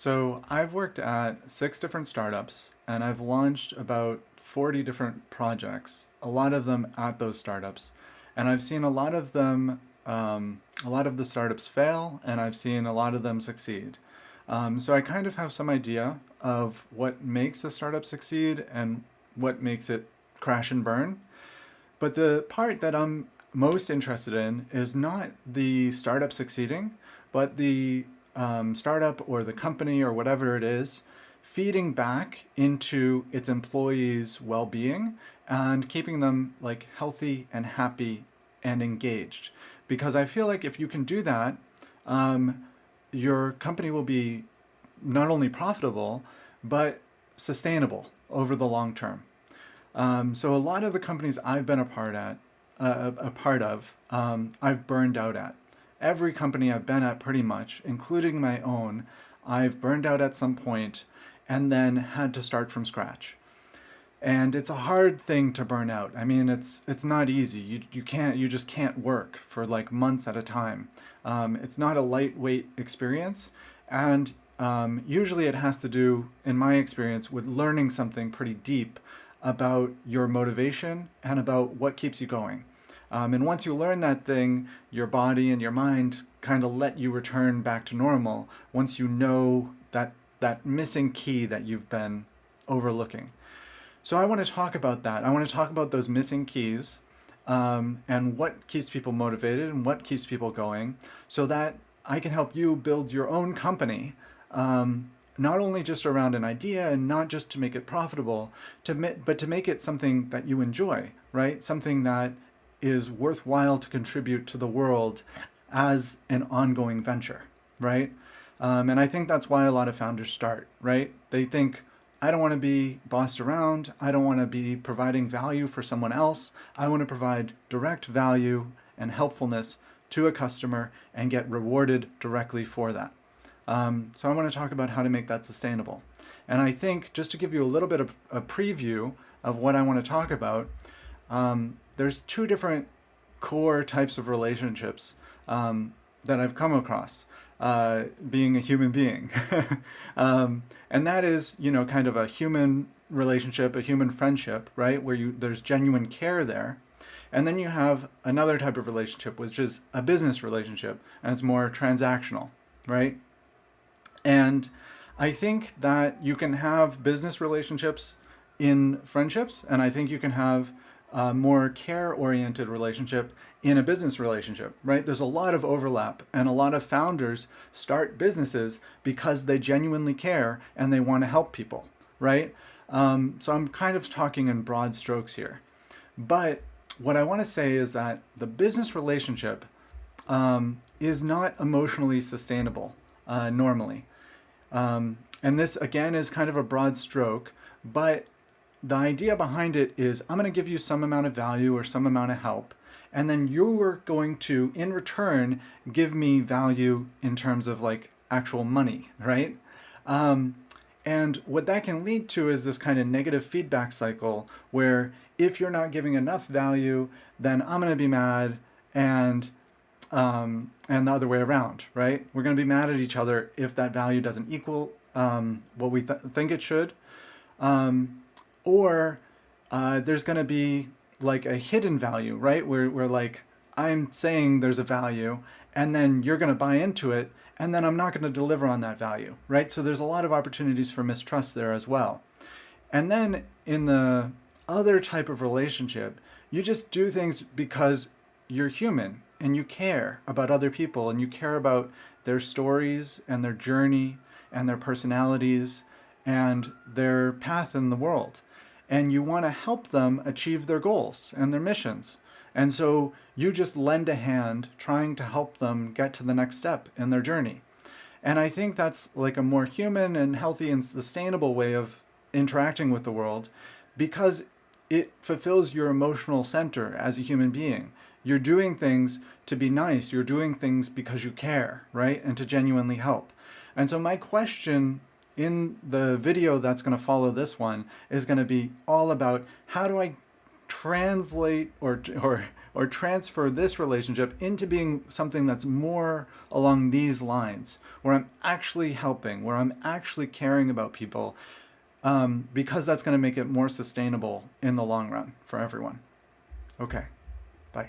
So I've worked at 6 different startups and I've launched about 40 different projects, a lot of them at those startups. And I've seen a lot of the startups fail and I've seen a lot of them succeed. So I kind of have some idea of what makes a startup succeed and what makes it crash and burn. But the part that I'm most interested in is not the startup succeeding, but the startup or the company or whatever it is feeding back into its employees' well-being and keeping them like healthy and happy and engaged. Because I feel like if you can do that, um, your company will be not only profitable, but sustainable over the long term. So a lot of the companies I've been a part of, I've burned out at. Every company I've been at, pretty much, including my own, I've burned out at some point, and then had to start from scratch. And it's a hard thing to burn out. I mean, it's not easy. You just can't work for like months at a time. It's not a lightweight experience, and usually it has to do, in my experience, with learning something pretty deep about your motivation and about what keeps you going. And once you learn that thing, your body and your mind kind of let you return back to normal once you know that missing key that you've been overlooking. So I want to talk about that. I want to talk about those missing keys, and what keeps people motivated and what keeps people going so that I can help you build your own company, not only just around an idea and not just to make it profitable, but to make it something that you enjoy, right? Something that is worthwhile to contribute to the world as an ongoing venture, right? And I think that's why a lot of founders start, right? They think, I don't want to be bossed around. I don't want to be providing value for someone else. I want to provide direct value and helpfulness to a customer and get rewarded directly for that. So I want to talk about how to make that sustainable. And I think, just to give you a little bit of a preview of what I want to talk about, there's 2 different core types of relationships that I've come across, being a human being. And that is, kind of a human relationship, a human friendship, right? Where there's genuine care there. And then you have another type of relationship, which is a business relationship, and it's more transactional, right? And I think that you can have business relationships in friendships, and I think you can have a more care-oriented relationship in a business relationship, right? There's a lot of overlap, and a lot of founders start businesses because they genuinely care and they want to help people, right? So I'm kind of talking in broad strokes here. But what I want to say is that the business relationship is not emotionally sustainable normally. And this, again, is kind of a broad stroke, but the idea behind it is I'm going to give you some amount of value or some amount of help, and then you're going to, in return, give me value in terms of like actual money, right? And what that can lead to is this kind of negative feedback cycle where if you're not giving enough value, then I'm going to be mad, and the other way around, right? We're going to be mad at each other if that value doesn't equal what we think it should. Or there's going to be like a hidden value, right? Where like I'm saying there's a value, and then you're going to buy into it, and then I'm not going to deliver on that value, right? So there's a lot of opportunities for mistrust there as well. And then in the other type of relationship, you just do things because you're human and you care about other people and you care about their stories and their journey and their personalities and their path in the world. And you want to help them achieve their goals and their missions. And so you just lend a hand trying to help them get to the next step in their journey. And I think that's like a more human and healthy and sustainable way of interacting with the world because it fulfills your emotional center as a human being. You're doing things to be nice. You're doing things because you care, right? And to genuinely help. And so my question in the video that's going to follow this one is going to be all about how do I translate or transfer this relationship into being something that's more along these lines, where I'm actually helping, where I'm actually caring about people, because that's going to make it more sustainable in the long run for everyone. Okay, bye.